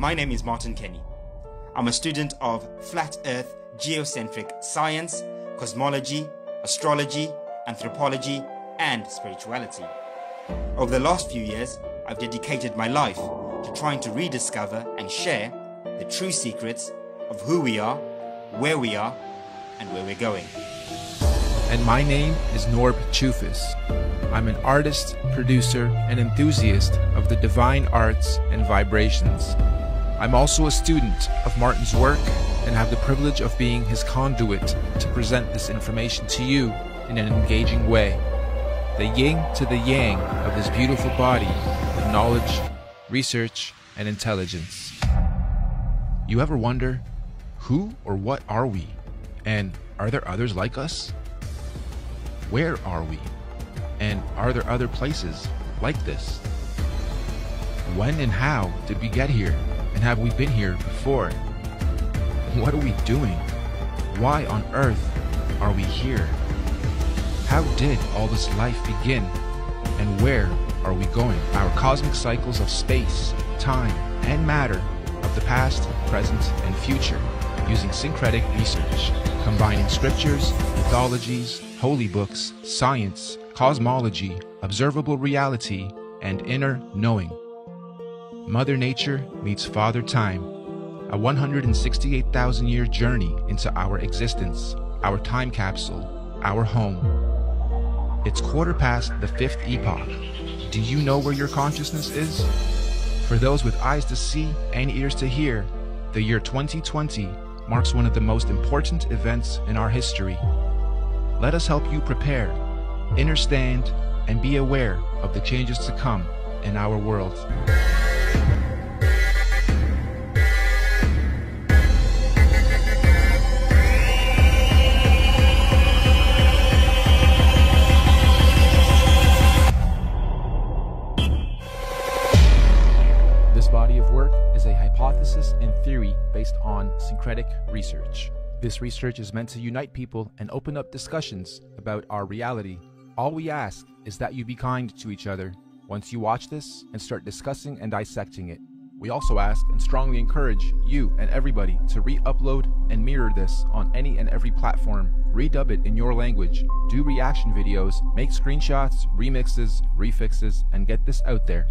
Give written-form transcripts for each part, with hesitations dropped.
My name is Martin Kenny. I'm a student of flat earth geocentric science, cosmology, astrology, anthropology, and spirituality. Over the last few years, I've dedicated my life to trying to rediscover and share the true secrets of who we are, and where we're going. And my name is Norb Chufis. I'm an artist, producer, and enthusiast of the divine arts and vibrations. I'm also a student of Martin's work and have the privilege of being his conduit to present this information to you in an engaging way. The yin to the yang of this beautiful body of knowledge, research, and intelligence. You ever wonder, who or what are we? And are there others like us? Where are we? And are there other places like this? When and how did we get here? And have we been here before? What are we doing? Why on earth are we here? How did all this life begin? And where are we going? Our cosmic cycles of space, time, and matter of the past, present, and future, using syncretic research, combining scriptures, mythologies, holy books, science, cosmology, observable reality, and inner knowing. Mother Nature meets Father Time, a 168,000-year journey into our existence, our time capsule, our home. It's quarter past the 5th epoch. Do you know where your consciousness is? For those with eyes to see and ears to hear, the year 2020 marks one of the most important events in our history. Let us help you prepare, understand, and be aware of the changes to come in our world. This body of work is a hypothesis and theory based on syncretic research. This research is meant to unite people and open up discussions about our reality. All we ask is that you be kind to each other once you watch this and start discussing and dissecting it. We also ask and strongly encourage you and everybody to re-upload and mirror this on any and every platform. Redub it in your language, do reaction videos, make screenshots, remixes, refixes, and get this out there.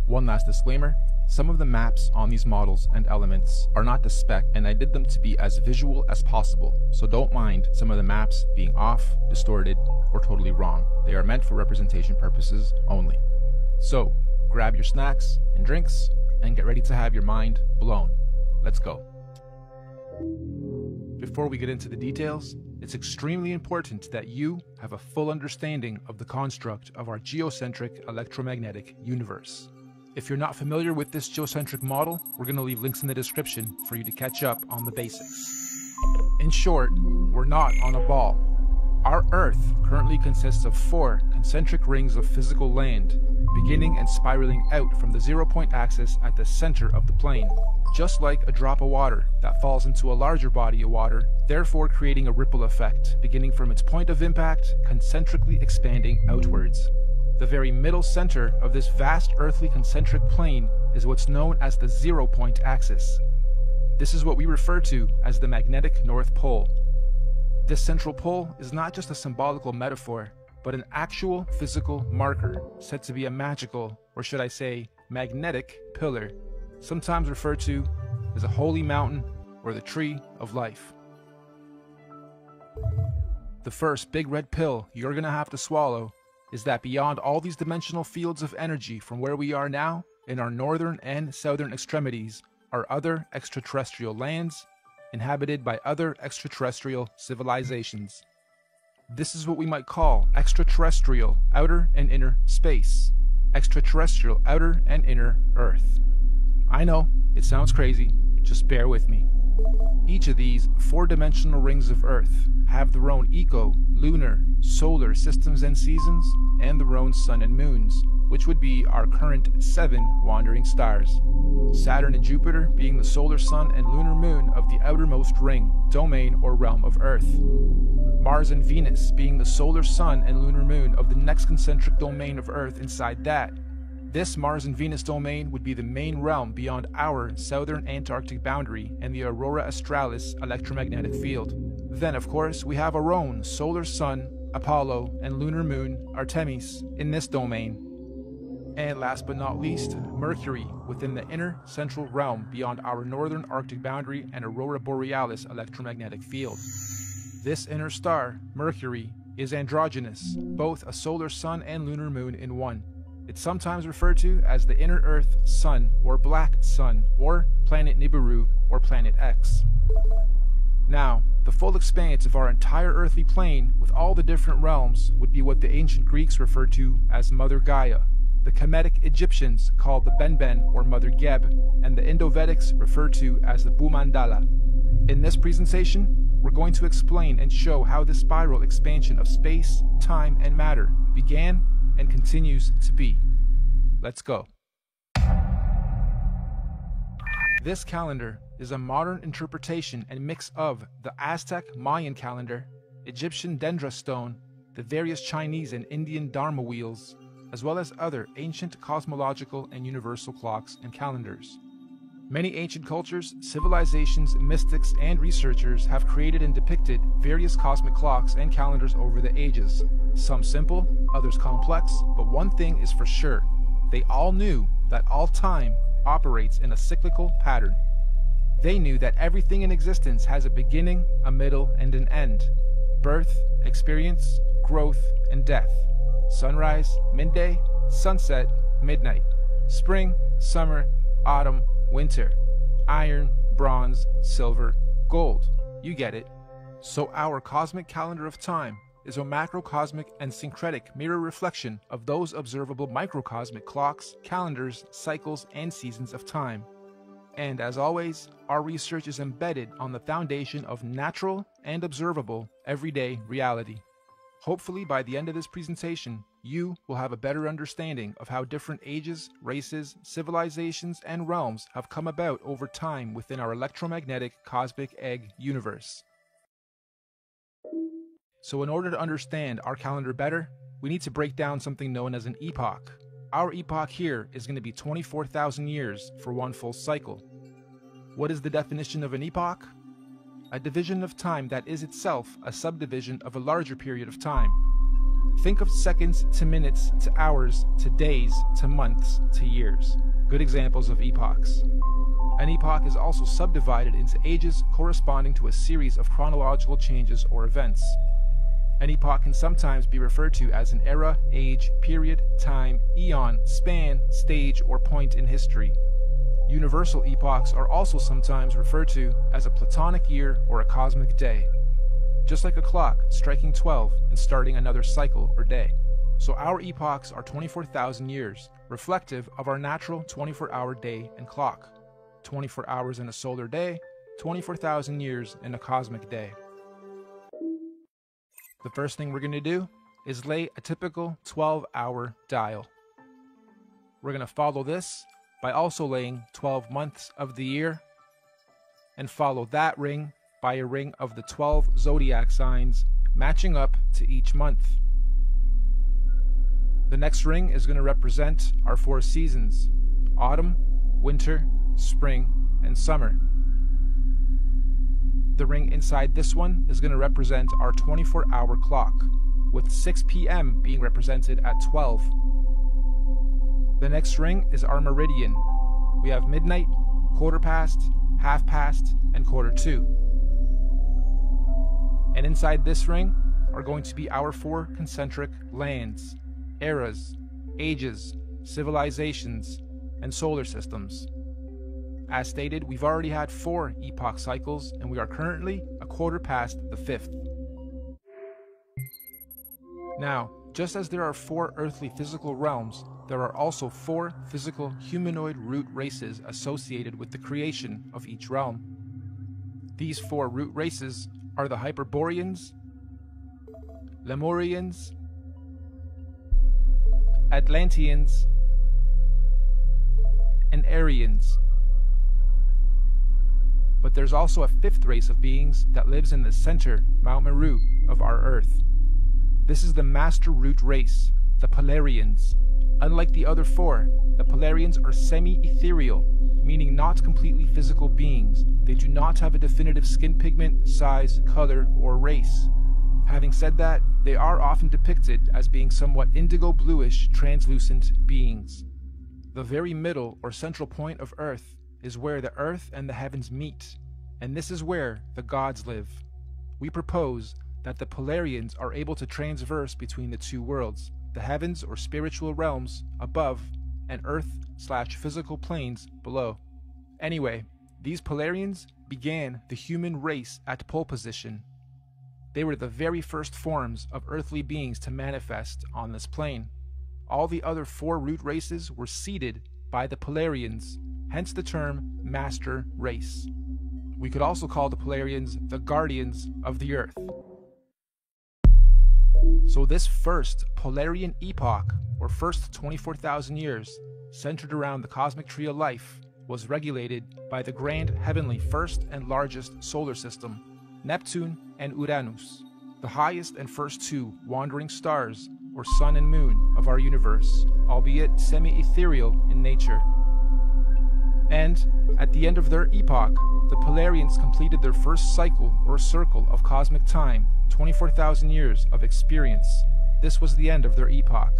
One last disclaimer, some of the maps on these models and elements are not to spec, and I did them to be as visual as possible, so don't mind some of the maps being off, distorted, or totally wrong. They are meant for representation purposes only. So, grab your snacks and drinks, and get ready to have your mind blown. Let's go. Before we get into the details, it's extremely important that you have a full understanding of the construct of our geocentric electromagnetic universe. If you're not familiar with this geocentric model, we're going to leave links in the description for you to catch up on the basics. In short, we're not on a ball. Our Earth currently consists of 4 concentric rings of physical land, beginning and spiraling out from the 0-point axis at the center of the plane, just like a drop of water that falls into a larger body of water, therefore creating a ripple effect, beginning from its point of impact, concentrically expanding outwards. The very middle center of this vast earthly concentric plane is what's known as the 0-point axis. This is what we refer to as the magnetic North Pole. This central pole is not just a symbolical metaphor, but an actual physical marker, said to be a magical, or should I say, magnetic pillar, sometimes referred to as a holy mountain or the tree of life. The first big red pill you're gonna have to swallow is that beyond all these dimensional fields of energy from where we are now, in our northern and southern extremities, are other extraterrestrial lands inhabited by other extraterrestrial civilizations. This is what we might call extraterrestrial outer and inner space, extraterrestrial outer and inner Earth. I know, it sounds crazy, just bear with me. Each of these 4-dimensional rings of Earth have their own eco, lunar, solar systems and seasons, and their own sun and moons, which would be our current 7 wandering stars. Saturn and Jupiter being the solar sun and lunar moon of the outermost ring, domain, or realm of Earth. Mars and Venus being the solar sun and lunar moon of the next concentric domain of Earth inside that. This Mars and Venus domain would be the main realm beyond our southern Antarctic boundary and the Aurora Australis electromagnetic field. Then, of course, we have our own solar sun, Apollo, and lunar moon, Artemis, in this domain. And last but not least, Mercury, within the inner central realm beyond our northern Arctic boundary and Aurora Borealis electromagnetic field. This inner star, Mercury, is androgynous, both a solar sun and lunar moon in one. It's sometimes referred to as the inner Earth sun, or black sun, or planet Nibiru, or planet X. Now, the full expanse of our entire earthly plane, with all the different realms, would be what the ancient Greeks referred to as Mother Gaia, the Kemetic Egyptians called the Benben or Mother Geb, and the Indo-Vedics referred to as the Bhumandala. In this presentation, we're going to explain and show how the spiral expansion of space, time, and matter began and continues to be. Let's go. This calendar is a modern interpretation and mix of the Aztec Mayan calendar, Egyptian dendra stone, the various Chinese and Indian dharma wheels, as well as other ancient cosmological and universal clocks and calendars. Many ancient cultures, civilizations, mystics, and researchers have created and depicted various cosmic clocks and calendars over the ages. Some simple, others complex, but one thing is for sure. They all knew that all time operates in a cyclical pattern. They knew that everything in existence has a beginning, a middle, and an end. Birth, experience, growth, and death. Sunrise, midday, sunset, midnight. Spring, summer, autumn, winter. Iron, bronze, silver, gold. You get it. So our cosmic calendar of time is a macrocosmic and syncretic mirror reflection of those observable microcosmic clocks, calendars, cycles, and seasons of time. And as always, our research is embedded on the foundation of natural and observable everyday reality. Hopefully by the end of this presentation, you will have a better understanding of how different ages, races, civilizations, and realms have come about over time within our electromagnetic cosmic egg universe. So in order to understand our calendar better, we need to break down something known as an epoch. Our epoch here is going to be 24,000 years for one full cycle. What is the definition of an epoch? A division of time that is itself a subdivision of a larger period of time. Think of seconds to minutes to hours to days to months to years. Good examples of epochs. An epoch is also subdivided into ages corresponding to a series of chronological changes or events. An epoch can sometimes be referred to as an era, age, period, time, eon, span, stage, or point in history. Universal epochs are also sometimes referred to as a platonic year or a cosmic day. Just like a clock striking 12 and starting another cycle or day. So our epochs are 24,000 years, reflective of our natural 24-hour day and clock. 24 hours in a solar day, 24,000 years in a cosmic day. The first thing we're going to do is lay a typical 12-hour dial. We're going to follow this by also laying 12 months of the year, and follow that ring by a ring of the 12 zodiac signs matching up to each month. The next ring is going to represent our 4 seasons: autumn, winter, spring, and summer. The ring inside this one is going to represent our 24-hour clock, with 6 p.m. being represented at 12. The next ring is our meridian. We have midnight, quarter past, half past, and quarter to. And inside this ring are going to be our 4 concentric lands, eras, ages, civilizations, and solar systems. As stated, we've already had 4 epoch cycles, and we are currently a quarter past the 5th. Now, just as there are 4 earthly physical realms, there are also 4 physical humanoid root races associated with the creation of each realm. These 4 root races are the Hyperboreans, Lemurians, Atlanteans, and Aryans. But there's also a 5th race of beings that lives in the center, Mount Meru, of our Earth. This is the master root race, the Polarians. Unlike the other four, the Polarians are semi-ethereal, meaning not completely physical beings. They do not have a definitive skin pigment, size, color, or race. Having said that, they are often depicted as being somewhat indigo-bluish, translucent beings. The very middle or central point of Earth is where the Earth and the heavens meet, and this is where the gods live. We propose that the Polarians are able to transverse between the two worlds, the heavens or spiritual realms above and Earth/physical planes below. Anyway, these Polarians began the human race at pole position. They were the very first forms of earthly beings to manifest on this plane. All the other four root races were seeded by the Polarians, hence the term master race. We could also call the Polarians the guardians of the Earth. So this first Polarian epoch, or first 24,000 years, centered around the cosmic tree of life, was regulated by the grand heavenly first and largest solar system, Neptune and Uranus, the highest and first two wandering stars, or sun and moon, of our universe, albeit semi-ethereal in nature. And at the end of their epoch, the Polarians completed their first cycle or circle of cosmic time, 24,000 years of experience. This was the end of their epoch.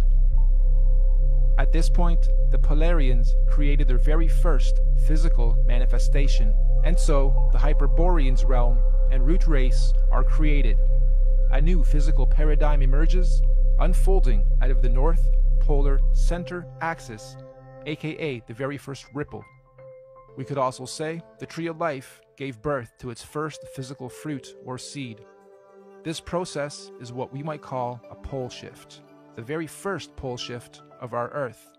At this point, the Polarians created their very first physical manifestation, and so the Hyperboreans realm and root race are created. A new physical paradigm emerges, unfolding out of the North Polar Center axis, aka the very first ripple. We could also say the tree of life gave birth to its first physical fruit or seed. This process is what we might call a pole shift, the very first pole shift of our Earth.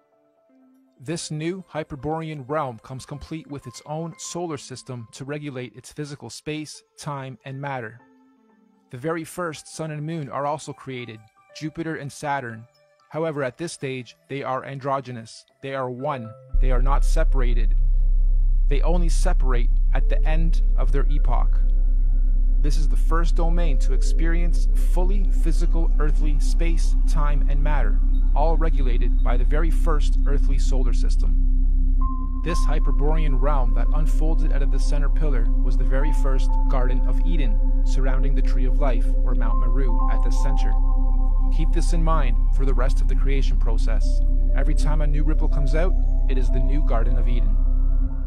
This new Hyperborean realm comes complete with its own solar system to regulate its physical space, time, and matter. The very first sun and moon are also created, Jupiter and Saturn. However, at this stage, they are androgynous. They are one. They are not separated. They only separate at the end of their epoch. This is the first domain to experience fully physical earthly space, time, and matter, all regulated by the very first earthly solar system. This Hyperborean realm that unfolded out of the center pillar was the very first Garden of Eden, surrounding the Tree of Life, or Mount Meru, at the center. Keep this in mind for the rest of the creation process. Every time a new ripple comes out, it is the new Garden of Eden.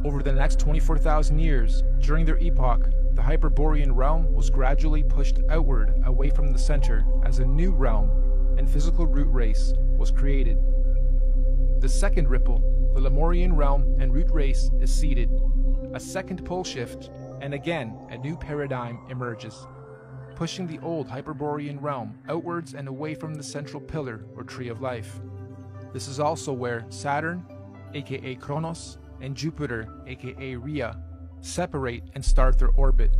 Over the next 24,000 years, during their epoch, the Hyperborean realm was gradually pushed outward away from the center as a new realm and physical root race was created. The second ripple, the Lemurian realm and root race, is seeded. A second pole shift, and again a new paradigm emerges, pushing the old Hyperborean realm outwards and away from the central pillar or tree of life. This is also where Saturn, aka Kronos, and Jupiter, aka Rhea, separate and start their orbit.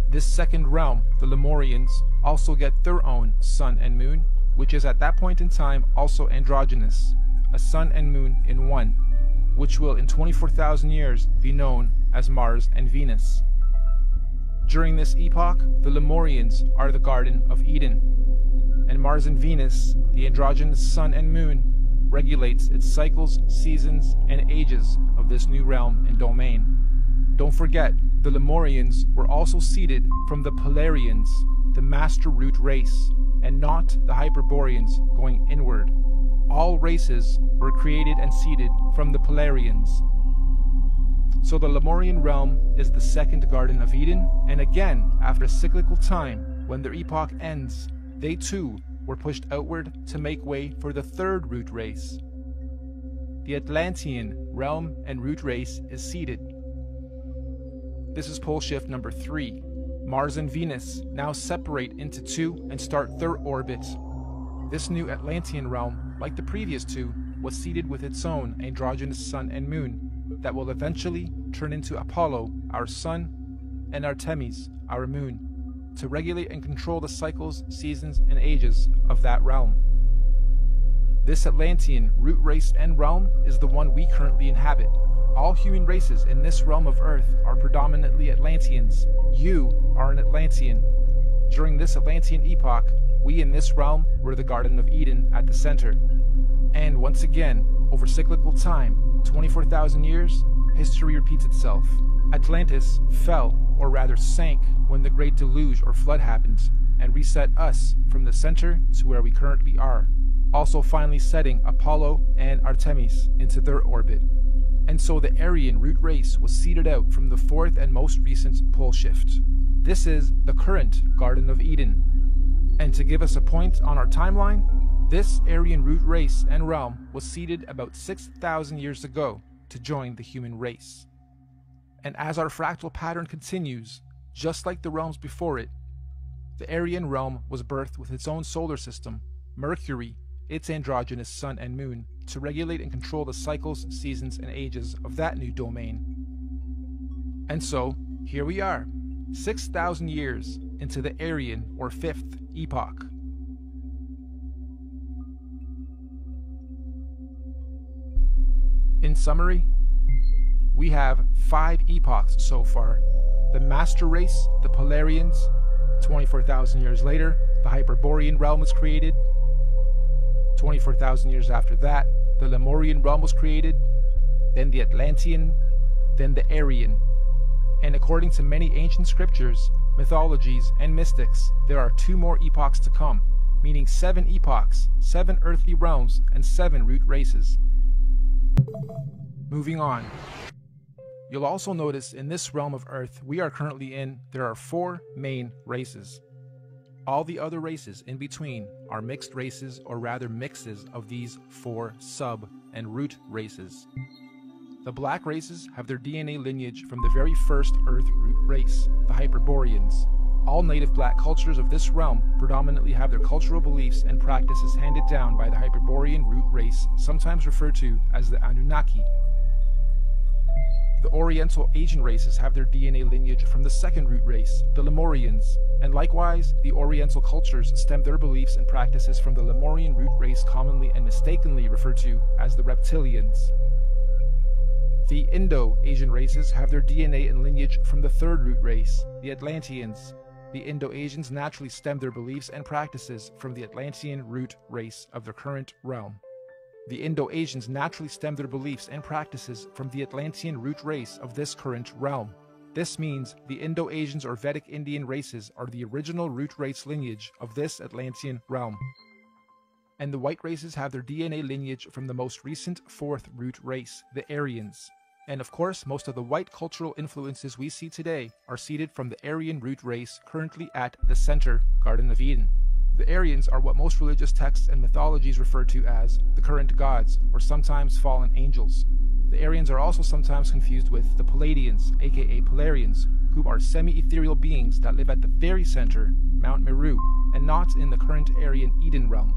This second realm, the Lemurians, also get their own sun and moon, which is at that point in time also androgynous, a sun and moon in one, which will in 24,000 years be known as Mars and Venus. During this epoch, the Lemurians are the Garden of Eden, and Mars and Venus, the androgynous sun and moon, regulates its cycles, seasons, and ages of this new realm and domain. Don't forget, the Lemurians were also seeded from the Polarians, the master root race, and not the Hyperboreans going inward. All races were created and seeded from the Polarians. So the Lemurian realm is the second Garden of Eden, and again, after a cyclical time, when their epoch ends, they too were pushed outward to make way for the third root race. The Atlantean realm and root race is seeded. This is pole shift number 3. Mars and Venus now separate into two and start their orbit. This new Atlantean realm, like the previous two, was seeded with its own androgynous sun and moon that will eventually turn into Apollo, our sun, and Artemis, our moon, to regulate and control the cycles, seasons, and ages of that realm. This Atlantean root race and realm is the one we currently inhabit. All human races in this realm of Earth are predominantly Atlanteans. You are an Atlantean. During this Atlantean epoch, we in this realm were the Garden of Eden at the center. And once again, over cyclical time, 24,000 years, history repeats itself. Atlantis fell, or rather sank, when the Great Deluge or Flood happened, and reset us from the center to where we currently are, also finally setting Apollo and Artemis into their orbit. And so the Aryan root race was seeded out from the fourth and most recent pole shift. This is the current Garden of Eden. And to give us a point on our timeline, this Aryan root race and realm was seeded about 6,000 years ago to join the human race. And as our fractal pattern continues, just like the realms before it, the Aryan realm was birthed with its own solar system, Mercury, its androgynous sun and moon, to regulate and control the cycles, seasons, and ages of that new domain. And so, here we are, 6,000 years into the Aryan or fifth epoch. In summary, we have 5 epochs so far. The Master Race, the Polarians. 24,000 years later, the Hyperborean realm was created. 24,000 years after that, the Lemurian realm was created, then the Atlantean, then the Aryan. And according to many ancient scriptures, mythologies, and mystics, there are 2 more epochs to come, meaning 7 epochs, 7 earthly realms, and 7 root races. Moving on. You'll also notice in this realm of Earth we are currently in, there are 4 main races. All the other races in between are mixed races, or rather mixes of these 4 sub and root races. The black races have their DNA lineage from the very first Earth root race, the Hyperboreans. All native black cultures of this realm predominantly have their cultural beliefs and practices handed down by the Hyperborean root race, sometimes referred to as the Anunnaki. The Oriental Asian races have their DNA lineage from the second root race, the Lemurians, and likewise, the Oriental cultures stem their beliefs and practices from the Lemurian root race, commonly and mistakenly referred to as the Reptilians. The Indo-Asian races have their DNA and lineage from the third root race, the Atlanteans. The Indo-Asians naturally stem their beliefs and practices from the Atlantean root race of their current realm. The Indo-Asians naturally stem their beliefs and practices from the Atlantean root race of this current realm. This means the Indo-Asians or Vedic Indian races are the original root race lineage of this Atlantean realm. And the white races have their DNA lineage from the most recent fourth root race, the Aryans. And of course, most of the white cultural influences we see today are seeded from the Aryan root race currently at the center, Garden of Eden. The Aryans are what most religious texts and mythologies refer to as the current gods, or sometimes fallen angels. The Aryans are also sometimes confused with the Palladians, aka Polarians, who are semi-ethereal beings that live at the very center, Mount Meru, and not in the current Aryan Eden realm.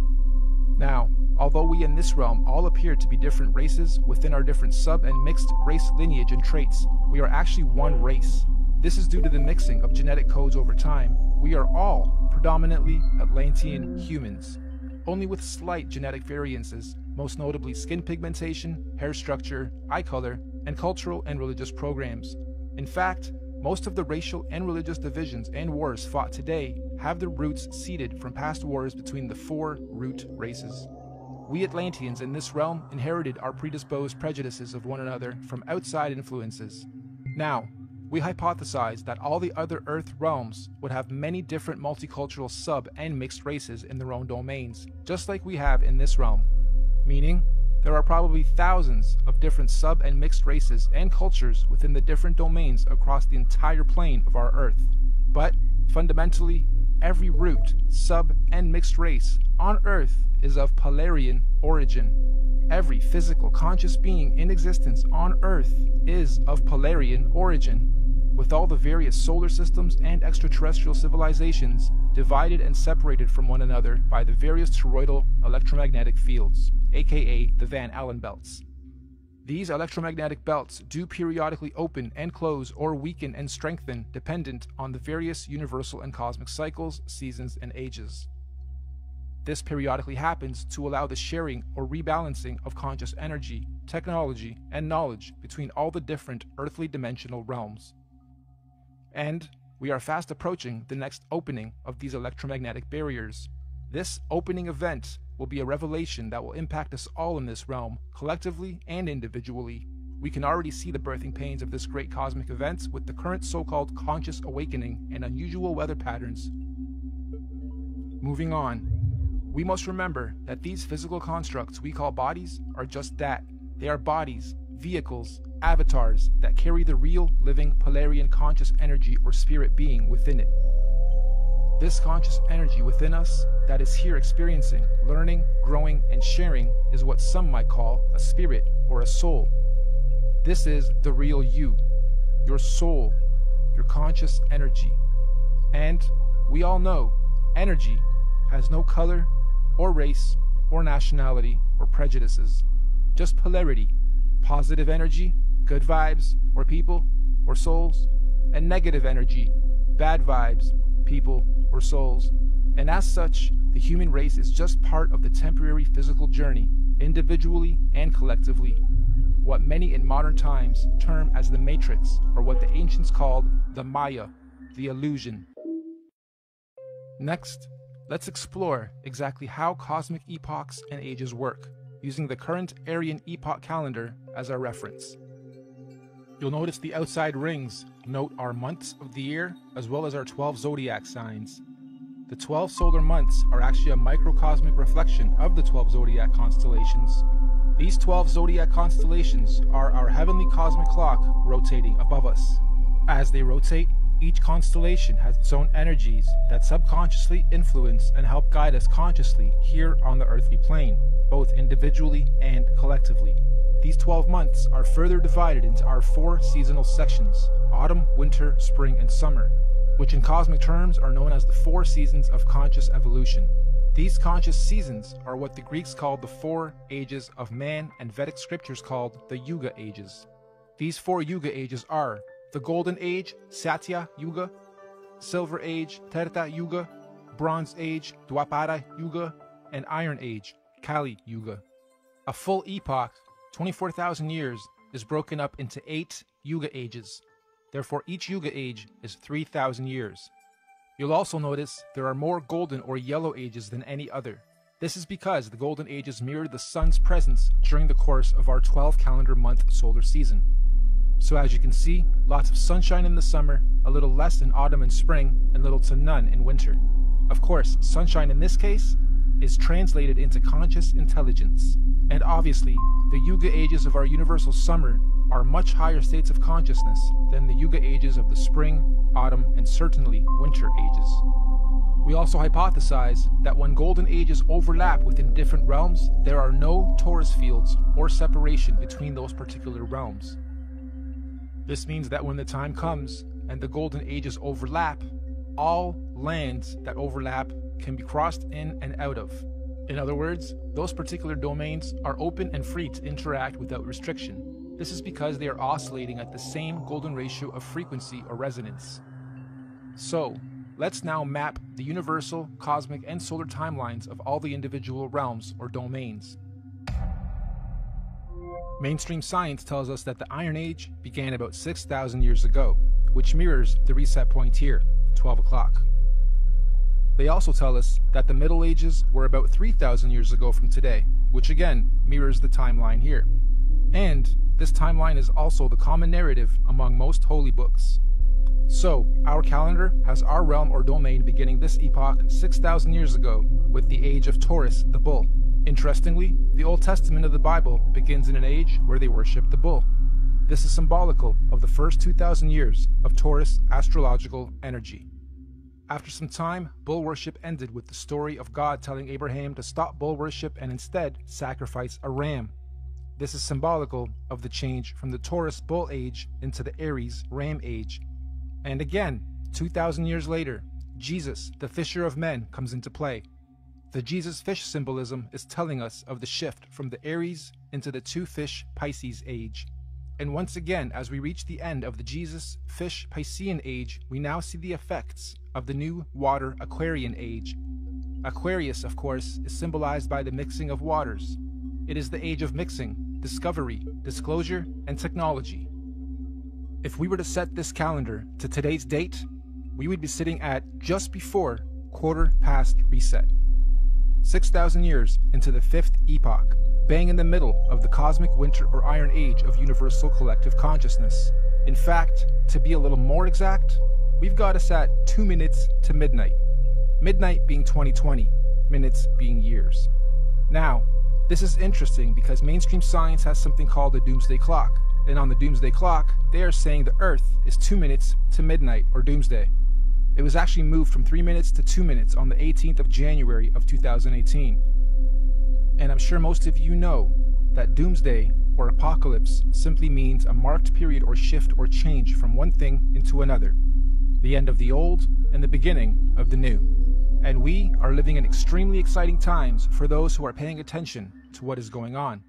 Now, although we in this realm all appear to be different races within our different sub and mixed race lineage and traits, we are actually one race. This is due to the mixing of genetic codes over time. We are all predominantly Atlantean humans, only with slight genetic variances, most notably skin pigmentation, hair structure, eye color, and cultural and religious programs. In fact, most of the racial and religious divisions and wars fought today have their roots seeded from past wars between the 4 root races. We Atlanteans in this realm inherited our predisposed prejudices of one another from outside influences. Now, we hypothesize that all the other Earth realms would have many different multicultural sub and mixed races in their own domains, just like we have in this realm. Meaning, there are probably thousands of different sub and mixed races and cultures within the different domains across the entire plane of our Earth. But, fundamentally, every root, sub, and mixed race on Earth is of Polarian origin. Every physical conscious being in existence on Earth is of Polarian origin, with all the various solar systems and extraterrestrial civilizations divided and separated from one another by the various toroidal electromagnetic fields, aka the Van Allen belts. These electromagnetic belts do periodically open and close or weaken and strengthen dependent on the various universal and cosmic cycles, seasons, and ages. This periodically happens to allow the sharing or rebalancing of conscious energy, technology, and knowledge between all the different earthly dimensional realms. And we are fast approaching the next opening of these electromagnetic barriers. This opening event will be a revelation that will impact us all in this realm, collectively and individually. We can already see the birthing pains of this great cosmic event with the current so-called conscious awakening and unusual weather patterns. Moving on, we must remember that these physical constructs we call bodies are just that. They are bodies, vehicles, avatars that carry the real, living, Polarian conscious energy or spirit being within it. This conscious energy within us that is here experiencing, learning, growing, and sharing is what some might call a spirit or a soul. This is the real you, your soul, your conscious energy. And we all know energy has no color or race or nationality or prejudices, just polarity, positive energy, good vibes or people or souls, and negative energy, bad vibes, people or souls. And as such, the human race is just part of the temporary physical journey, individually and collectively, what many in modern times term as the matrix, or what the ancients called the Maya, the illusion. Next, let's explore exactly how cosmic epochs and ages work, using the current Aryan epoch calendar as our reference. You'll notice the outside rings note our months of the year as well as our 12 zodiac signs. The 12 solar months are actually a microcosmic reflection of the 12 zodiac constellations. These 12 zodiac constellations are our heavenly cosmic clock rotating above us. As they rotate, each constellation has its own energies that subconsciously influence and help guide us consciously here on the earthly plane, both individually and collectively. These 12 months are further divided into our 4 seasonal sections: autumn, winter, spring, and summer, which in cosmic terms are known as the 4 seasons of conscious evolution. These conscious seasons are what the Greeks called the 4 ages of man and Vedic scriptures called the Yuga ages. These 4 Yuga ages are the Golden Age, Satya Yuga, Silver Age, Treta Yuga, Bronze Age, Dwapara Yuga, and Iron Age, Kali Yuga. A full epoch, 24,000 years, is broken up into 8 Yuga ages. Therefore, each Yuga age is 3,000 years. You'll also notice there are more golden or yellow ages than any other. This is because the golden ages mirror the sun's presence during the course of our 12 calendar month solar season. So as you can see, lots of sunshine in the summer, a little less in autumn and spring, and little to none in winter. Of course, sunshine in this case is translated into conscious intelligence. And obviously, the Yuga ages of our universal summer are much higher states of consciousness than the Yuga ages of the spring, autumn, and certainly winter ages. We also hypothesize that when golden ages overlap within different realms, there are no torus fields or separation between those particular realms. This means that when the time comes and the golden ages overlap, all lands that overlap can be crossed in and out of. In other words, those particular domains are open and free to interact without restriction. This is because they are oscillating at the same golden ratio of frequency or resonance. So, let's now map the universal, cosmic, and solar timelines of all the individual realms or domains. Mainstream science tells us that the Iron Age began about 6,000 years ago, which mirrors the reset point here, 12 o'clock. They also tell us that the Middle Ages were about 3,000 years ago from today, which again mirrors the timeline here. And this timeline is also the common narrative among most holy books. So, our calendar has our realm or domain beginning this epoch 6,000 years ago with the age of Taurus, the bull. Interestingly, the Old Testament of the Bible begins in an age where they worship the bull. This is symbolical of the first 2,000 years of Taurus astrological energy. After some time, bull worship ended with the story of God telling Abraham to stop bull worship and instead sacrifice a ram. This is symbolical of the change from the Taurus bull age into the Aries ram age. And again, 2,000 years later, Jesus, the fisher of men, comes into play. The Jesus fish symbolism is telling us of the shift from the Aries into the two fish Pisces age. And once again, as we reach the end of the Jesus fish Piscean age, we now see the effects of the new water Aquarian age. Aquarius, of course, is symbolized by the mixing of waters. It is the age of mixing, discovery, disclosure, and technology. If we were to set this calendar to today's date, we would be sitting at just before 1/4 past reset. 6,000 years into the fifth epoch, bang in the middle of the cosmic winter or iron age of universal collective consciousness. In fact, to be a little more exact, we've got us at 2 minutes to midnight. Midnight being 2020, minutes being years. Now, this is interesting because mainstream science has something called a doomsday clock, and on the doomsday clock, they are saying the Earth is 2 minutes to midnight or doomsday. It was actually moved from 3 minutes to 2 minutes on the 18th of January of 2018. And I'm sure most of you know that doomsday or apocalypse simply means a marked period or shift or change from one thing into another. The end of the old and the beginning of the new. And we are living in extremely exciting times for those who are paying attention to what is going on.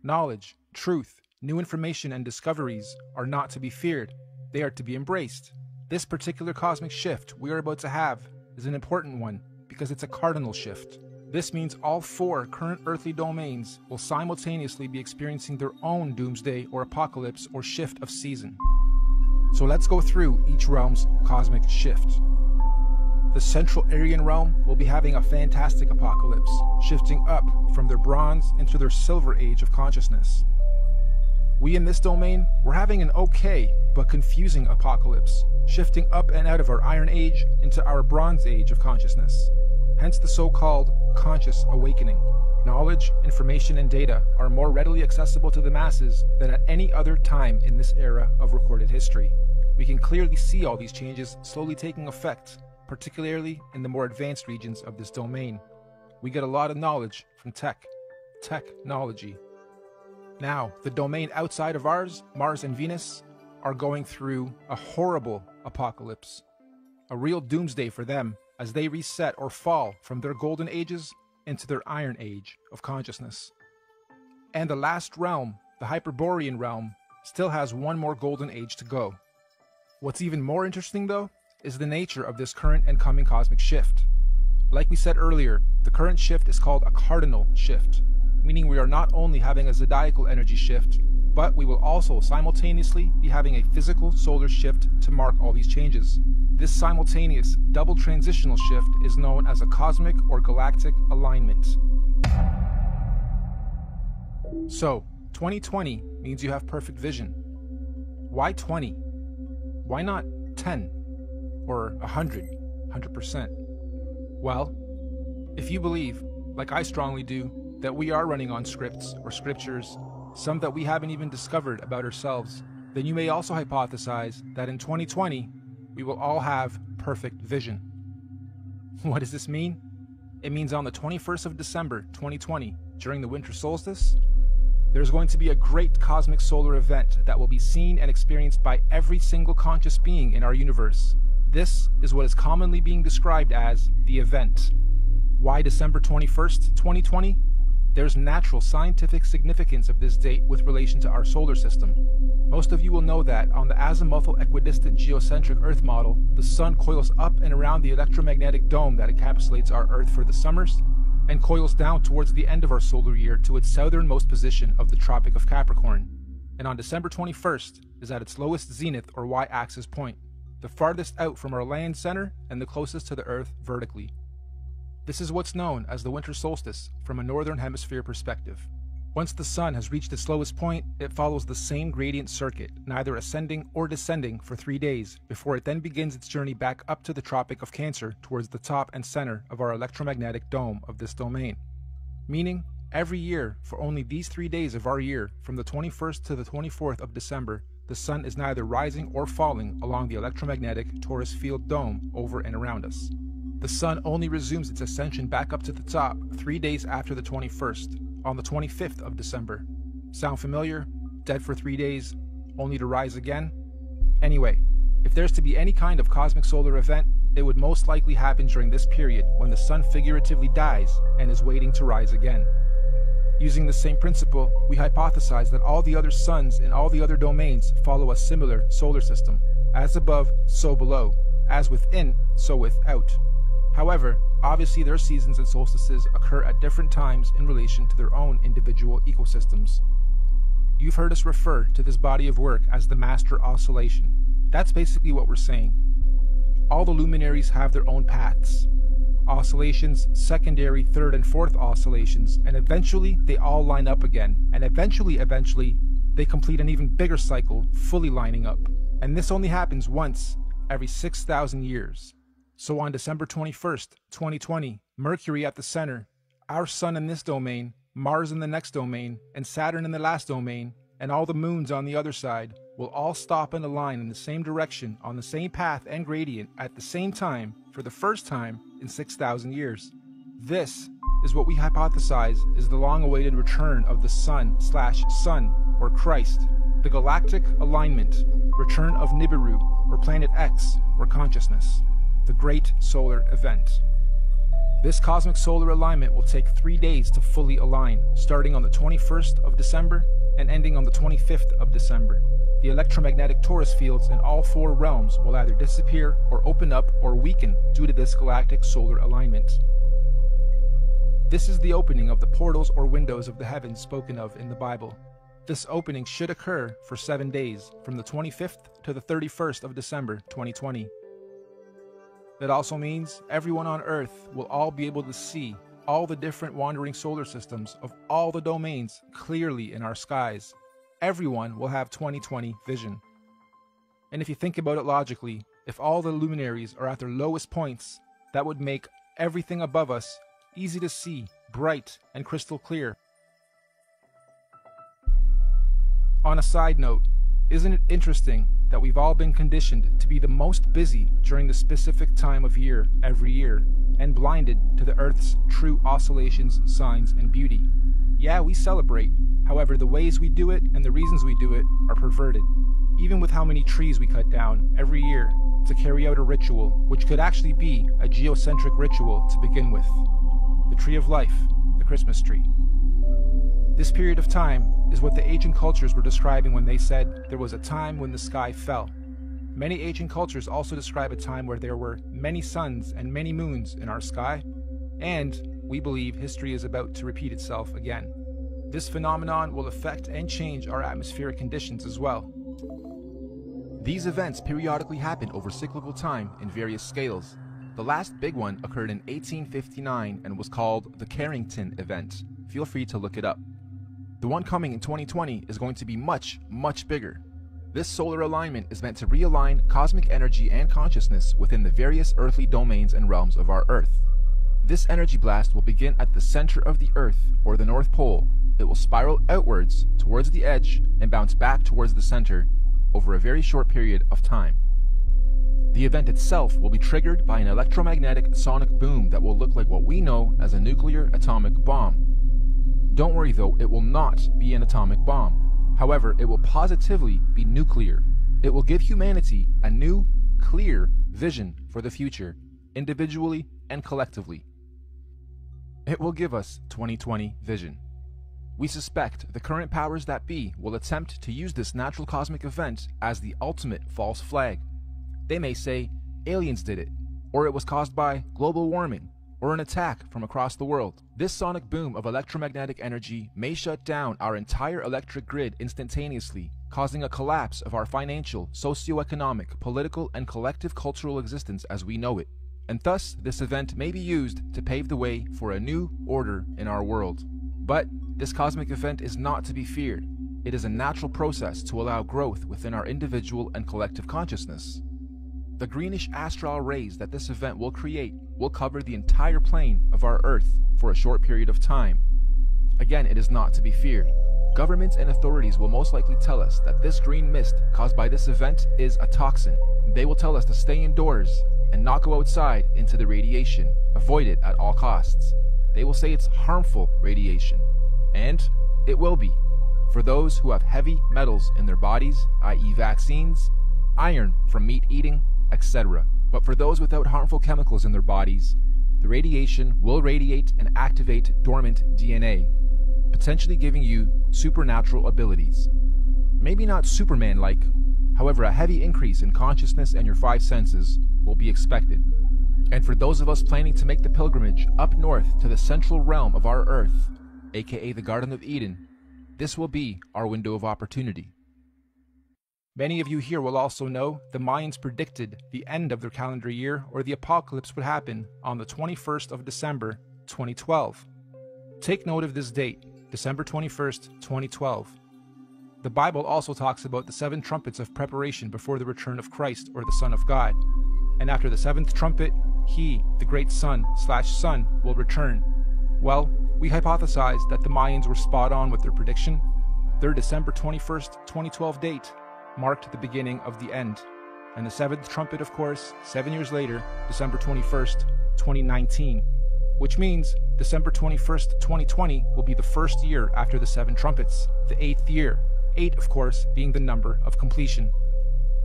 Knowledge, truth, new information and discoveries are not to be feared. They are to be embraced. This particular cosmic shift we are about to have is an important one because it's a cardinal shift. This means all 4 current earthly domains will simultaneously be experiencing their own doomsday or apocalypse or shift of season. So let's go through each realm's cosmic shift. The Central Aryan realm will be having a fantastic apocalypse, shifting up from their bronze into their silver age of consciousness. We in this domain, we're having an okay but confusing apocalypse, shifting up and out of our Iron Age into our Bronze Age of consciousness. Hence the so-called conscious awakening. Knowledge, information, and data are more readily accessible to the masses than at any other time in this era of recorded history. We can clearly see all these changes slowly taking effect, particularly in the more advanced regions of this domain. We get a lot of knowledge from technology. Now, the domain outside of ours, Mars and Venus, are going through a horrible apocalypse. A real doomsday for them as they reset or fall from their golden ages into their iron age of consciousness. And the last realm, the Hyperborean realm, still has one more golden age to go. What's even more interesting though, is the nature of this current and coming cosmic shift. Like we said earlier, the current shift is called a cardinal shift, meaning we are not only having a zodiacal energy shift, but we will also simultaneously be having a physical solar shift to mark all these changes. This simultaneous double transitional shift is known as a cosmic or galactic alignment. So, 2020 means you have perfect vision. Why 20? Why not 10? Or 100%? Well, if you believe, like I strongly do, that we are running on scripts or scriptures, some that we haven't even discovered about ourselves, then you may also hypothesize that in 2020, we will all have perfect vision. What does this mean? It means on the 21st of December, 2020, during the winter solstice, there's going to be a great cosmic solar event that will be seen and experienced by every single conscious being in our universe. This is what is commonly being described as the event. Why December 21st, 2020? There's natural scientific significance of this date with relation to our solar system. Most of you will know that on the azimuthal equidistant geocentric Earth model, the Sun coils up and around the electromagnetic dome that encapsulates our Earth for the summers, and coils down towards the end of our solar year to its southernmost position of the Tropic of Capricorn. And on December 21st is at its lowest zenith or y-axis point, the farthest out from our land center and the closest to the Earth vertically. This is what's known as the winter solstice from a northern hemisphere perspective. Once the sun has reached its lowest point, it follows the same gradient circuit, neither ascending or descending for 3 days, before it then begins its journey back up to the Tropic of Cancer towards the top and center of our electromagnetic dome of this domain. Meaning, every year, for only these 3 days of our year, from the 21st to the 24th of December, the sun is neither rising or falling along the electromagnetic torus field dome over and around us. The sun only resumes its ascension back up to the top 3 days after the 21st, on the 25th of December. Sound familiar? Dead for 3 days, only to rise again? Anyway, if there's to be any kind of cosmic solar event, it would most likely happen during this period when the sun figuratively dies and is waiting to rise again. Using the same principle, we hypothesize that all the other suns in all the other domains follow a similar solar system. As above, so below. As within, so without. However, obviously their seasons and solstices occur at different times in relation to their own individual ecosystems. You've heard us refer to this body of work as the master oscillation. That's basically what we're saying. All the luminaries have their own paths. oscillations, secondary, third, and fourth oscillations, and eventually they all line up again. And eventually, they complete an even bigger cycle, fully lining up. And this only happens once every 6,000 years. So on December 21st, 2020, Mercury at the center, our Sun in this domain, Mars in the next domain, and Saturn in the last domain, and all the moons on the other side, will all stop and align in the same direction on the same path and gradient at the same time for the first time in 6,000 years. This is what we hypothesize is the long-awaited return of the Sun/Sun, or Christ, the galactic alignment, return of Nibiru, or Planet X, or consciousness, the great solar event. This cosmic solar alignment will take 3 days to fully align, starting on the 21st of December and ending on the 25th of December. The electromagnetic torus fields in all 4 realms will either disappear or open up or weaken due to this galactic solar alignment. This is the opening of the portals or windows of the heavens spoken of in the Bible. This opening should occur for 7 days, from the 25th to the 31st of December 2020. That also means everyone on Earth will all be able to see all the different wandering solar systems of all the domains clearly in our skies. Everyone will have 20/20 vision. And if you think about it logically, if all the luminaries are at their lowest points, that would make everything above us easy to see, bright, and crystal clear. On a side note, isn't it interesting that we've all been conditioned to be the most busy during the specific time of year every year, and blinded to the Earth's true oscillations, signs, and beauty? Yeah, we celebrate. However, the ways we do it and the reasons we do it are perverted. Even with how many trees we cut down every year to carry out a ritual, which could actually be a geocentric ritual to begin with. The tree of life, the Christmas tree. This period of time is what the ancient cultures were describing when they said there was a time when the sky fell. Many ancient cultures also describe a time where there were many suns and many moons in our sky, and we believe history is about to repeat itself again. This phenomenon will affect and change our atmospheric conditions as well. These events periodically happen over cyclical time in various scales. The last big one occurred in 1859 and was called the Carrington event. Feel free to look it up. The one coming in 2020 is going to be much, much bigger. This solar alignment is meant to realign cosmic energy and consciousness within the various earthly domains and realms of our Earth. This energy blast will begin at the center of the Earth, or the North Pole. It will spiral outwards towards the edge and bounce back towards the center over a very short period of time. The event itself will be triggered by an electromagnetic sonic boom that will look like what we know as a nuclear atomic bomb. Don't worry though, it will not be an atomic bomb. However, it will positively be nuclear. It will give humanity a new, clear vision for the future, individually and collectively. It will give us 20/20 vision. We suspect the current powers that be will attempt to use this natural cosmic event as the ultimate false flag. They may say aliens did it, or it was caused by global warming, or an attack from across the world. This sonic boom of electromagnetic energy may shut down our entire electric grid instantaneously, causing a collapse of our financial, socio-economic, political, and collective cultural existence as we know it. And thus, this event may be used to pave the way for a new order in our world. But this cosmic event is not to be feared. It is a natural process to allow growth within our individual and collective consciousness. The greenish astral rays that this event will create will cover the entire plane of our Earth for a short period of time. Again, it is not to be feared. Governments and authorities will most likely tell us that this green mist caused by this event is a toxin. They will tell us to stay indoors and not go outside into the radiation. Avoid it at all costs. They will say it's harmful radiation. And it will be. For those who have heavy metals in their bodies, i.e. vaccines, iron from meat eating, etc. But for those without harmful chemicals in their bodies, the radiation will radiate and activate dormant DNA, potentially giving you supernatural abilities. Maybe not Superman-like, however a heavy increase in consciousness and your 5 senses will be expected. And for those of us planning to make the pilgrimage up north to the central realm of our Earth, aka the Garden of Eden, this will be our window of opportunity. Many of you here will also know the Mayans predicted the end of their calendar year, or the apocalypse, would happen on the 21st of December, 2012. Take note of this date, December 21st, 2012. The Bible also talks about the 7 trumpets of preparation before the return of Christ, or the Son of God. And after the 7th trumpet, he, the great Son, will return. Well, we hypothesized that the Mayans were spot on with their prediction. Their December 21st, 2012 date marked the beginning of the end. And the 7th trumpet, of course, 7 years later, December 21st, 2019. Which means December 21st, 2020 will be the first year after the 7 trumpets, the 8th year. 8, of course, being the number of completion.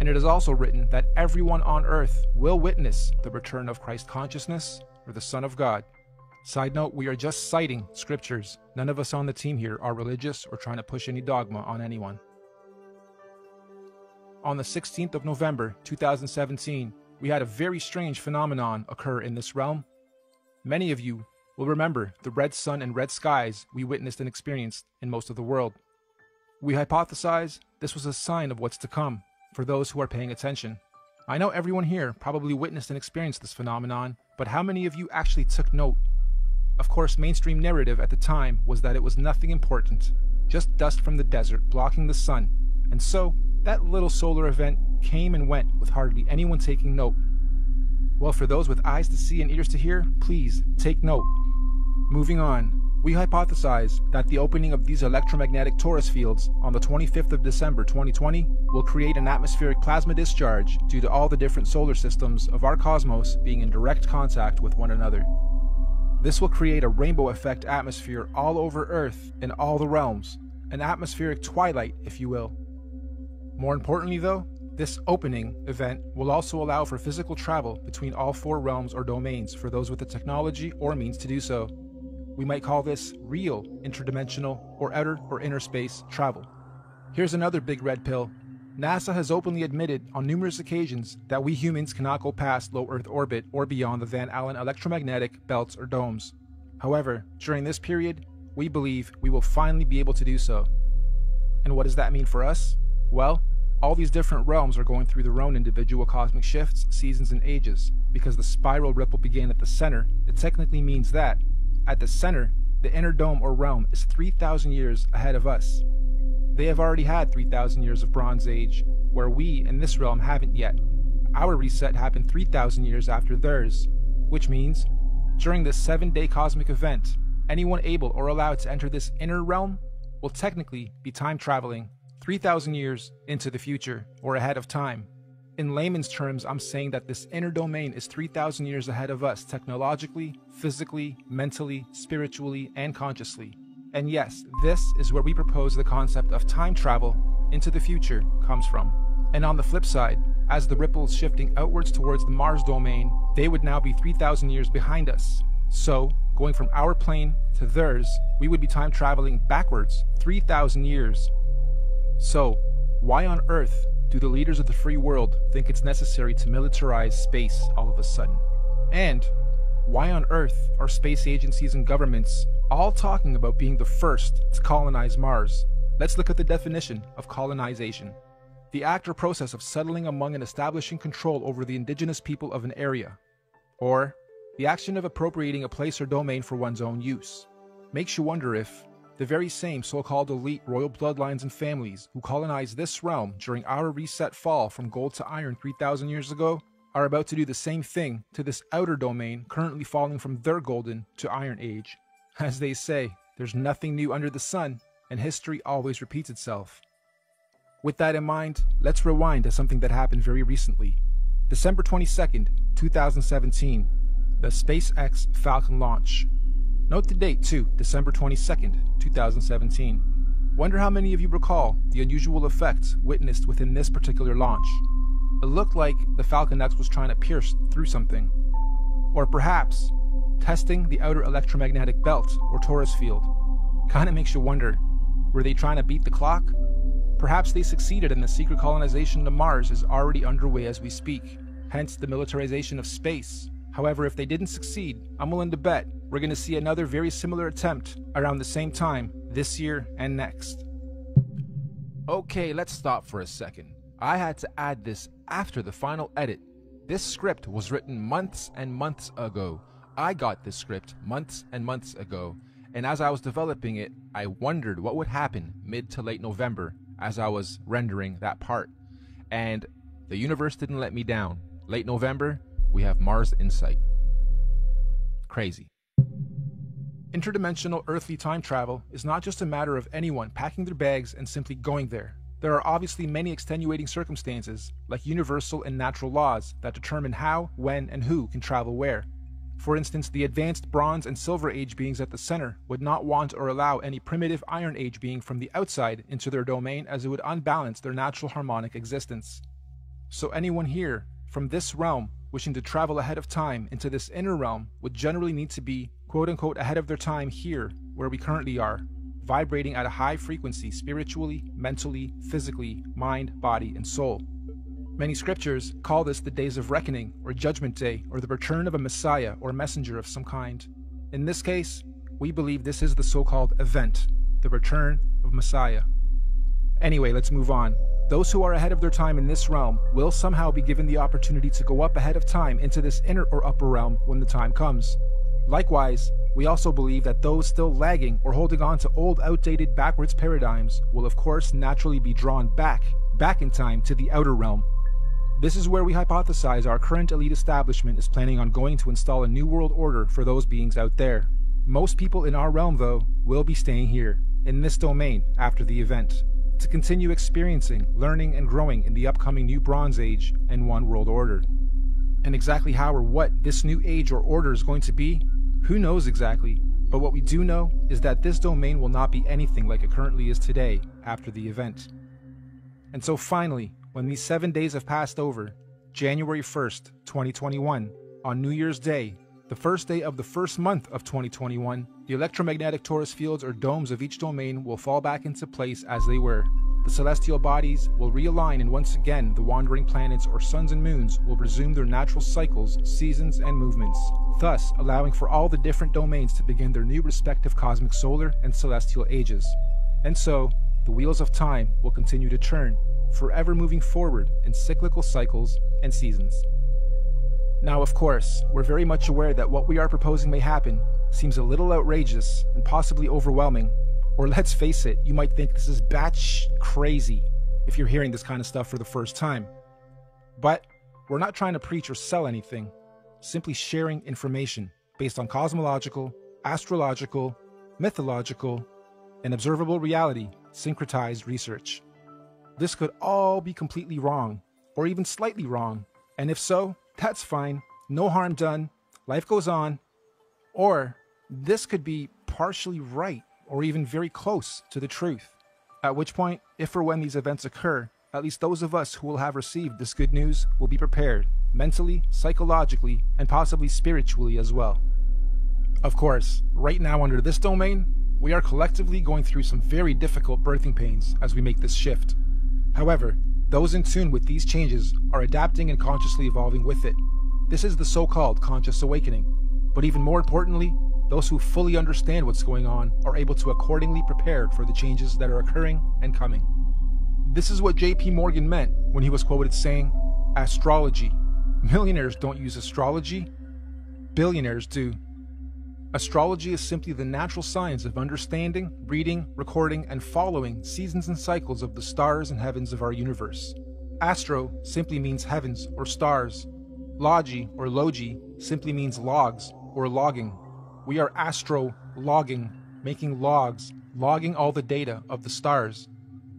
And it is also written that everyone on earth will witness the return of Christ consciousness, or the Son of God. Side note, we are just citing scriptures. None of us on the team here are religious or trying to push any dogma on anyone. On the 16th of November, 2017, we had a very strange phenomenon occur in this realm. Many of you will remember the red sun and red skies we witnessed and experienced in most of the world. We hypothesize this was a sign of what's to come for those who are paying attention. I know everyone here probably witnessed and experienced this phenomenon, but how many of you actually took note? Of course, mainstream narrative at the time was that it was nothing important, just dust from the desert blocking the sun, and so that little solar event came and went with hardly anyone taking note. Well, for those with eyes to see and ears to hear, please take note. Moving on, we hypothesize that the opening of these electromagnetic torus fields on the 25th of December 2020 will create an atmospheric plasma discharge due to all the different solar systems of our cosmos being in direct contact with one another. This will create a rainbow effect atmosphere all over Earth in all the realms, an atmospheric twilight, if you will. More importantly though, this opening event will also allow for physical travel between all 4 realms or domains for those with the technology or means to do so. We might call this real interdimensional or outer or inner space travel. Here's another big red pill. NASA has openly admitted on numerous occasions that we humans cannot go past low Earth orbit or beyond the Van Allen electromagnetic belts or domes. However, during this period, we believe we will finally be able to do so. And what does that mean for us? Well, all these different realms are going through their own individual cosmic shifts, seasons, and ages. Because the spiral ripple began at the center, it technically means that, at the center, the inner dome or realm is 3,000 years ahead of us. They have already had 3,000 years of Bronze Age, where we in this realm haven't yet. Our reset happened 3,000 years after theirs, which means, during this 7-day cosmic event, anyone able or allowed to enter this inner realm will technically be time traveling 3,000 years into the future, or ahead of time. In layman's terms, I'm saying that this inner domain is 3,000 years ahead of us technologically, physically, mentally, spiritually, and consciously. And yes, this is where we propose the concept of time travel into the future comes from. And on the flip side, as the ripples shifting outwards towards the Mars domain, they would now be 3,000 years behind us. So, going from our plane to theirs, we would be time traveling backwards 3,000 years. So, why on earth do the leaders of the free world think it's necessary to militarize space all of a sudden? And why on earth are space agencies and governments all talking about being the first to colonize Mars? Let's look at the definition of colonization. The act or process of settling among and establishing control over the indigenous people of an area. Or, the action of appropriating a place or domain for one's own use. Makes you wonder if the very same so-called elite royal bloodlines and families who colonized this realm during our reset fall from gold to iron 3,000 years ago are about to do the same thing to this outer domain currently falling from their golden to iron age. As they say, there's nothing new under the sun, and history always repeats itself. With that in mind, let's rewind to something that happened very recently. December 22nd, 2017, the SpaceX Falcon launch. Note the date too, December 22nd, 2017. Wonder how many of you recall the unusual effects witnessed within this particular launch. It looked like the Falcon X was trying to pierce through something. Or perhaps, testing the outer electromagnetic belt or torus field. Kinda makes you wonder, were they trying to beat the clock? Perhaps they succeeded and the secret colonization to Mars is already underway as we speak, hence the militarization of space. However, if they didn't succeed, I'm willing to bet we're going to see another very similar attempt around the same time this year and next. Okay, let's stop for a second. I had to add this after the final edit. This script was written months and months ago. I got this script months and months ago, and as I was developing it, I wondered what would happen mid to late November as I was rendering that part. And the universe didn't let me down. Late November, we have Mars Insight. Crazy. Interdimensional earthly time travel is not just a matter of anyone packing their bags and simply going there. There are obviously many extenuating circumstances, like universal and natural laws, that determine how, when, and who can travel where. For instance, the advanced Bronze and Silver Age beings at the center would not want or allow any primitive Iron Age being from the outside into their domain, as it would unbalance their natural harmonic existence. So anyone here, from this realm, wishing to travel ahead of time into this inner realm would generally need to be, quote-unquote, ahead of their time here, where we currently are, vibrating at a high frequency spiritually, mentally, physically, mind, body, and soul. Many scriptures call this the days of reckoning, or judgment day, or the return of a messiah or messenger of some kind. In this case, we believe this is the so-called event, the return of Messiah. Anyway, let's move on. Those who are ahead of their time in this realm will somehow be given the opportunity to go up ahead of time into this inner or upper realm when the time comes. Likewise, we also believe that those still lagging or holding on to old, outdated, backwards paradigms will of course naturally be drawn back in time to the outer realm. This is where we hypothesize our current elite establishment is planning on going to install a new world order for those beings out there. Most people in our realm, though, will be staying here, in this domain, after the event, to continue experiencing, learning, and growing in the upcoming new Bronze Age and One World Order. And exactly how or what this new age or order is going to be, who knows exactly, but what we do know is that this domain will not be anything like it currently is today after the event. And so finally, when these 7 days have passed over, January 1st, 2021, on New Year's Day, the first day of the first month of 2021, the electromagnetic torus fields or domes of each domain will fall back into place as they were. The celestial bodies will realign, and once again the wandering planets or suns and moons will resume their natural cycles, seasons, and movements, thus allowing for all the different domains to begin their new respective cosmic solar and celestial ages. And so, the wheels of time will continue to turn, forever moving forward in cyclical cycles and seasons. Now, of course, we're very much aware that what we are proposing may happen seems a little outrageous and possibly overwhelming, or let's face it, you might think this is batsh crazy if you're hearing this kind of stuff for the first time. But we're not trying to preach or sell anything, simply sharing information based on cosmological, astrological, mythological, and observable reality syncretized research. This could all be completely wrong, or even slightly wrong, and if so, that's fine, no harm done, life goes on. Or this could be partially right, or even very close to the truth. At which point, if or when these events occur, at least those of us who will have received this good news will be prepared, mentally, psychologically, and possibly spiritually as well. Of course, right now under this domain, we are collectively going through some very difficult birthing pains as we make this shift. However, those in tune with these changes are adapting and consciously evolving with it. This is the so-called conscious awakening. But even more importantly, those who fully understand what's going on are able to accordingly prepare for the changes that are occurring and coming. This is what J.P. Morgan meant when he was quoted saying, "Astrology. Millionaires don't use astrology. Billionaires do." Astrology is simply the natural science of understanding, reading, recording, and following seasons and cycles of the stars and heavens of our universe. Astro simply means heavens or stars. Logi or logi simply means logs or logging. We are astro-logging, making logs, logging all the data of the stars.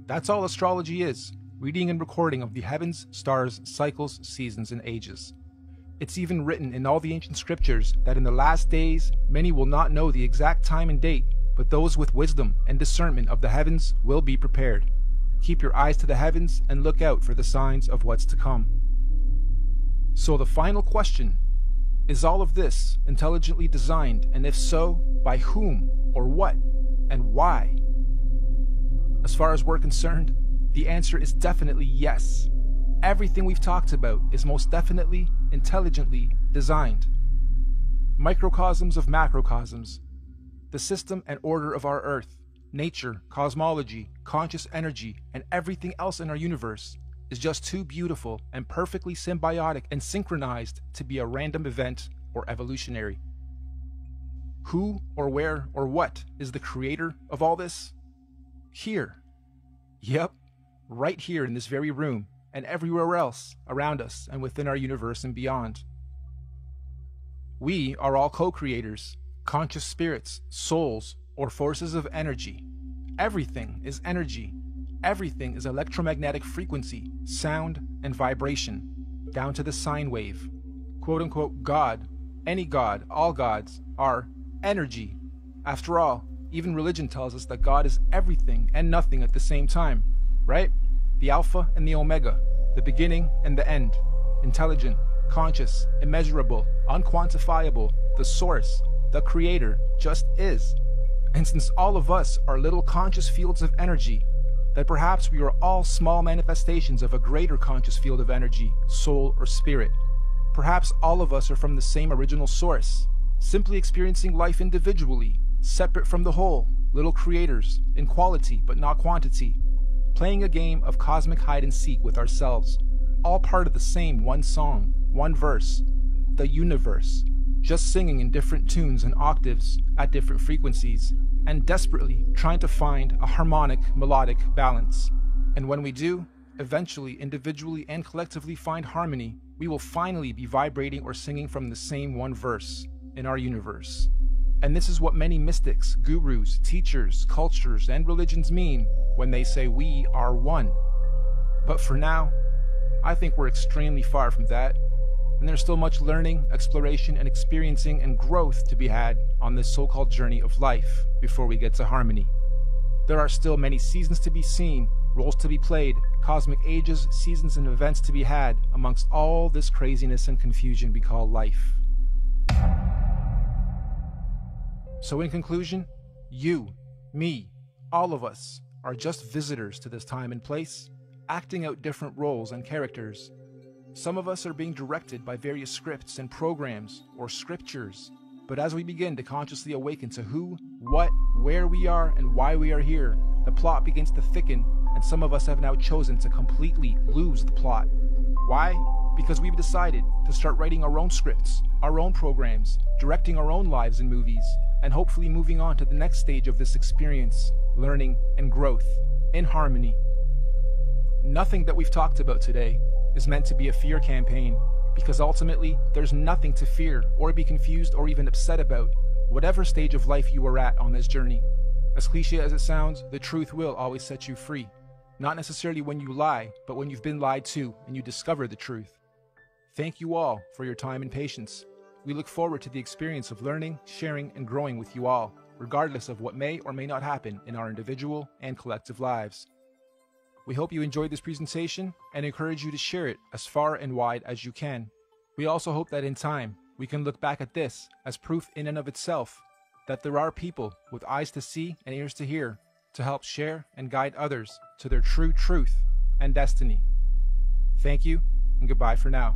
That's all astrology is, reading and recording of the heavens, stars, cycles, seasons, and ages. It's even written in all the ancient scriptures that in the last days many will not know the exact time and date, but those with wisdom and discernment of the heavens will be prepared. Keep your eyes to the heavens and look out for the signs of what's to come. So the final question, is all of this intelligently designed, and if so, by whom, or what, and why? As far as we're concerned, the answer is definitely yes. Everything we've talked about is most definitely intelligently designed. Microcosms of macrocosms, the system and order of our Earth, nature, cosmology, conscious energy, and everything else in our universe is just too beautiful and perfectly symbiotic and synchronized to be a random event or evolutionary. Who or where or what is the creator of all this? Here. Yep, right here in this very room and everywhere else around us and within our universe and beyond. We are all co-creators, conscious spirits, souls, or forces of energy. Everything is energy. Everything is electromagnetic frequency, sound, and vibration, down to the sine wave. Quote-unquote God, any God, all gods, are energy. After all, even religion tells us that God is everything and nothing at the same time, right? The Alpha and the Omega, the beginning and the end, intelligent, conscious, immeasurable, unquantifiable, the source, the creator, just is. And since all of us are little conscious fields of energy, that perhaps we are all small manifestations of a greater conscious field of energy, soul, or spirit. Perhaps all of us are from the same original source, simply experiencing life individually, separate from the whole, little creators, in quality but not quantity, playing a game of cosmic hide-and-seek with ourselves, all part of the same one song, one verse, the universe, just singing in different tunes and octaves at different frequencies, and desperately trying to find a harmonic, melodic balance. And when we do, eventually, individually and collectively find harmony, we will finally be vibrating or singing from the same one verse in our universe. And this is what many mystics, gurus, teachers, cultures, and religions mean when they say we are one. But for now, I think we're extremely far from that, and there's still much learning, exploration, and experiencing and growth to be had on this so-called journey of life before we get to harmony. There are still many seasons to be seen, roles to be played, cosmic ages, seasons, and events to be had amongst all this craziness and confusion we call life. So in conclusion, you, me, all of us are just visitors to this time and place, acting out different roles and characters. Some of us are being directed by various scripts and programs or scriptures, but as we begin to consciously awaken to who, what, where we are, and why we are here, the plot begins to thicken, and some of us have now chosen to completely lose the plot. Why? Because we've decided to start writing our own scripts, our own programs, directing our own lives and movies, and hopefully moving on to the next stage of this experience, learning and growth, in harmony. Nothing that we've talked about today is meant to be a fear campaign, because ultimately there's nothing to fear or be confused or even upset about, whatever stage of life you are at on this journey. As cliche as it sounds, the truth will always set you free. Not necessarily when you lie, but when you've been lied to and you discover the truth. Thank you all for your time and patience. We look forward to the experience of learning, sharing, and growing with you all, regardless of what may or may not happen in our individual and collective lives. We hope you enjoyed this presentation and encourage you to share it as far and wide as you can. We also hope that in time, we can look back at this as proof in and of itself that there are people with eyes to see and ears to hear to help share and guide others to their true truth and destiny. Thank you, and goodbye for now.